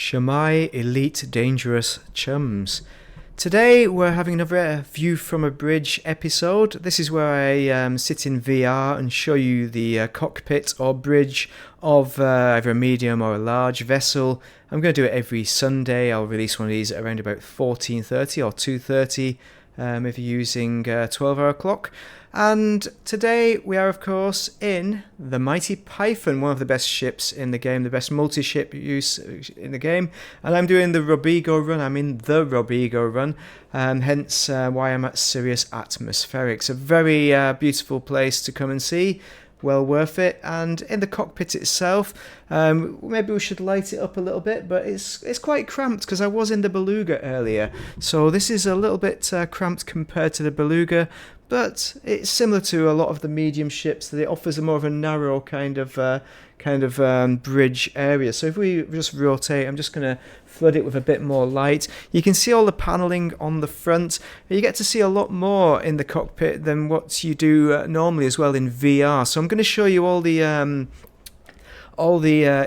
Shamai Elite Dangerous Chums. Today we're having another view from a bridge episode. This is where I sit in VR and show you the cockpit or bridge of either a medium or a large vessel. I'm going to do it every Sunday. I'll release one of these around about 14:30 or 2:30 if you're using 12-hour clock. And today we are, of course, in the Mighty Python, one of the best ships in the game, the best multi-ship use in the game. And I'm doing the Robigo run. I'm in the Robigo run, hence why I'm at Sirius Atmospherics. A very beautiful place to come and see. Well worth it. And in the cockpit itself, maybe we should light it up a little bit, but it's quite cramped because I was in the Beluga earlier. So this is a little bit cramped compared to the Beluga. But it's similar to a lot of the medium ships that it offers a more of a narrow kind of bridge area. So if we just rotate, I'm just going to flood it with a bit more light. You can see all the paneling on the front. You get to see a lot more in the cockpit than what you do normally as well in VR. So I'm going to show you all the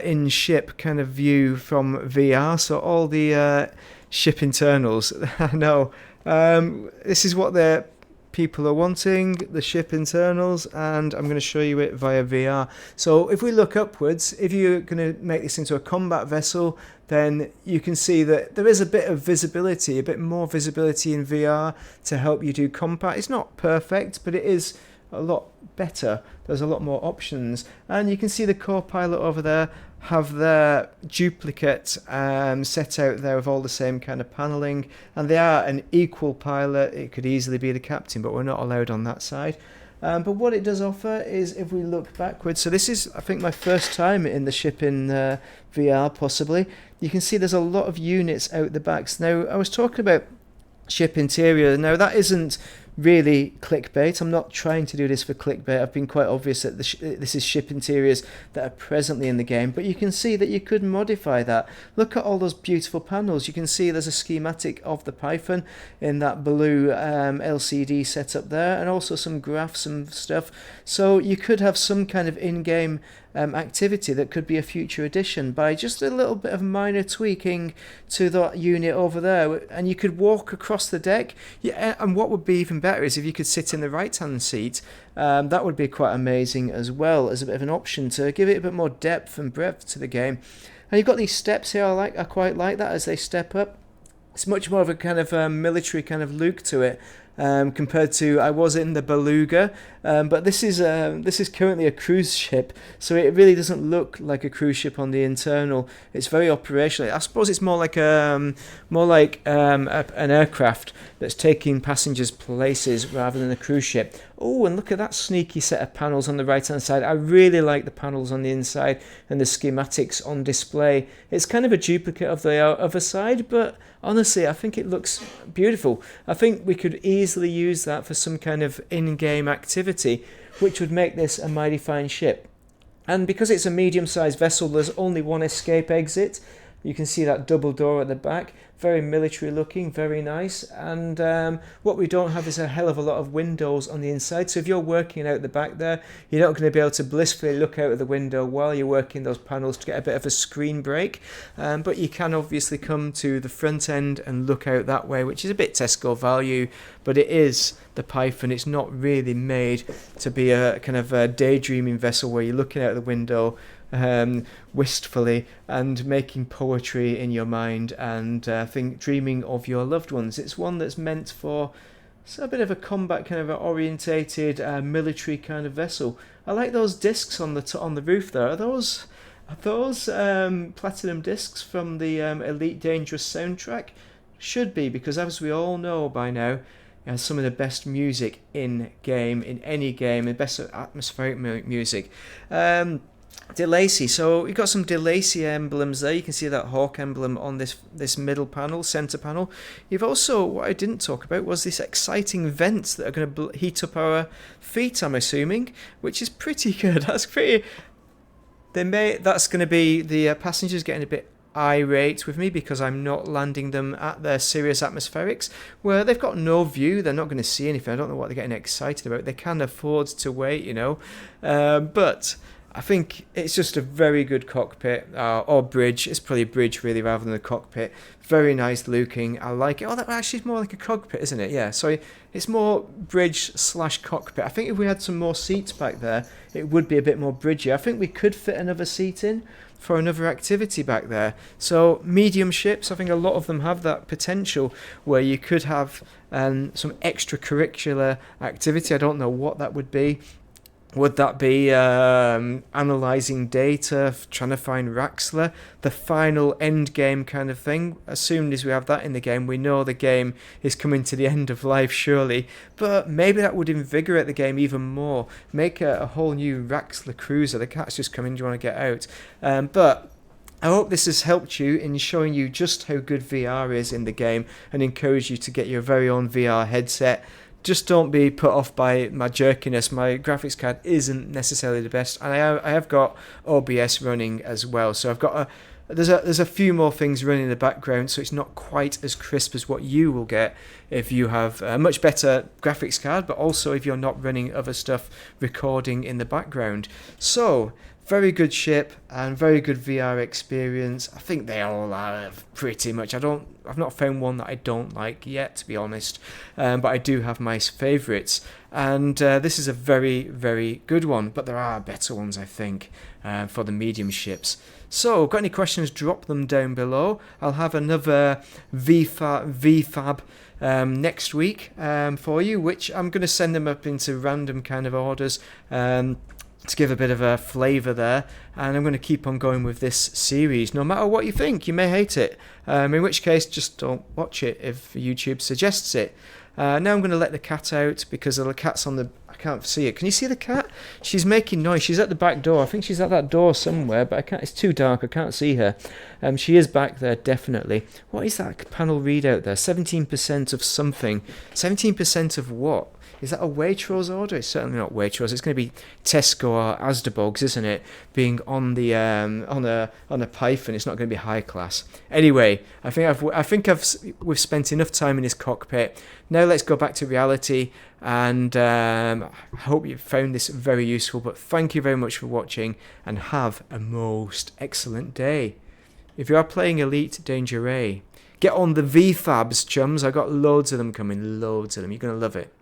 in-ship kind of view from VR. So all the ship internals. I know. This is what they're people are wanting, the ship internals, and I'm going to show you it via VR. So if we look upwards, if you're going to make this into a combat vessel, then you can see that there is a bit of visibility, a bit more visibility in VR to help you do combat. It's not perfect, but it is a lot better. There's a lot more options, and you can see the co-pilot over there have their duplicate set out there with all the same kind of paneling, and they are an equal pilot. It could easily be the captain, but we're not allowed on that side. But what it does offer is, if we look backwards, so this is, I think, my first time in the ship in VR, possibly. You can see there's a lot of units out the backs. Now, I was talking about ship interior. Now, that isn't really clickbait. I'm not trying to do this for clickbait. I've been quite obvious that this is ship interiors that are presently in the game, but you can see that you could modify that. Look at all those beautiful panels. You can see there's a schematic of the Python in that blue LCD setup there, and also some graphs and stuff. So you could have some kind of in-game activity that could be a future addition by just a little bit of minor tweaking to that unit over there, and you could walk across the deck. Yeah, and what would be even better is if you could sit in the right hand seat. That would be quite amazing as well, as a bit of an option to give it a bit more depth and breadth to the game. And you've got these steps here. I quite like that as they step up. It's much more of a kind of military kind of look to it. Compared to I was in the Beluga, but this is currently a cruise ship, so it really doesn't look like a cruise ship on the internal. It's very operational. I suppose it's more like an aircraft that's taking passengers places rather than a cruise ship. Oh, and look at that sneaky set of panels on the right hand side. I really like the panels on the inside and the schematics on display. It's kind of a duplicate of the other side, but honestly, I think it looks beautiful. I think we could easily use that for some kind of in-game activity, which would make this a mighty fine ship. And because it's a medium-sized vessel, there's only one escape exit. You can see that double door at the back. Very military looking, very nice. And what we don't have is a hell of a lot of windows on the inside. So if you're working out the back there, you're not going to be able to blissfully look out of the window while you're working those panels to get a bit of a screen break. But you can obviously come to the front end and look out that way, which is a bit Tesco value. But it is the Python. It's not really made to be a kind of a daydreaming vessel where you're looking out the window wistfully and making poetry in your mind and dreaming of your loved ones. It's one that's meant for a bit of a combat kind of orientated military kind of vessel. I like those discs on the roof there. Are those platinum discs from the Elite Dangerous soundtrack? Should be, because as we all know by now, some of the best music in any game, the best atmospheric music. DeLacy. So you've got some DeLacy emblems there. You can see that hawk emblem on this middle panel, center panel. You've also, what I didn't talk about was this exciting vents that are going to heat up our feet, I'm assuming, which is pretty good. That's going to be the passengers getting a bit irate with me because I'm not landing them at their Sirius Atmospherics, where they've got no view. They're not going to see anything. I don't know what they're getting excited about. They can afford to wait, but I think it's just a very good cockpit, or bridge. It's probably a bridge really rather than a cockpit. Very nice looking. I like it. Oh, that actually is more like a cockpit, isn't it? Yeah, sorry. It's more bridge slash cockpit. I think if we had some more seats back there, it would be a bit more bridgy. I think we could fit another seat in for another activity back there. So medium ships, I think a lot of them have that potential where you could have some extracurricular activity. I don't know what that would be. Would that be analysing data, trying to find Raxler, the final end game kind of thing? As soon as we have that in the game, we know the game is coming to the end of life, surely. But maybe that would invigorate the game even more. Make a whole new Raxler cruiser. The cat's just coming, do you want to get out? But I hope this has helped you in showing you just how good VR is in the game and encourage you to get your very own VR headset. Just don't be put off by my jerkiness. My graphics card isn't necessarily the best, and I have got OBS running as well. So I've got there's a few more things running in the background, so it's not quite as crisp as what you will get if you have a much better graphics card, but also if you're not running other stuff recording in the background. So very good ship and very good VR experience. I think they all are pretty much. I've not found one that I don't like yet, to be honest, but I do have my favourites. And this is a very, very good one, but there are better ones, I think, for the medium ships. So, got any questions, drop them down below. I'll have another VFAB next week for you, which I'm going to send them up into random kind of orders to give a bit of a flavour there, and I'm going to keep on going with this series no matter what you think. You may hate it, in which case just don't watch it if YouTube suggests it. Now I'm going to let the cat out because the cat's on the... I can't see it. Can you see the cat? She's making noise. She's at the back door. I think she's at that door somewhere, but I can't. It's too dark. I can't see her. She is back there, definitely. What is that panel readout there? 17% of something. 17% of what? Is that a Waitrose order? It's certainly not Waitrose. It's going to be Tesco or Asdabogs, isn't it? Being on the on a Python, it's not going to be high class. Anyway, we've spent enough time in this cockpit. Now let's go back to reality, and I hope you found this very useful. But thank you very much for watching, and have a most excellent day. If you are playing Elite Dangerous, get on the VFABs, chums. I got loads of them coming, loads of them. You're going to love it.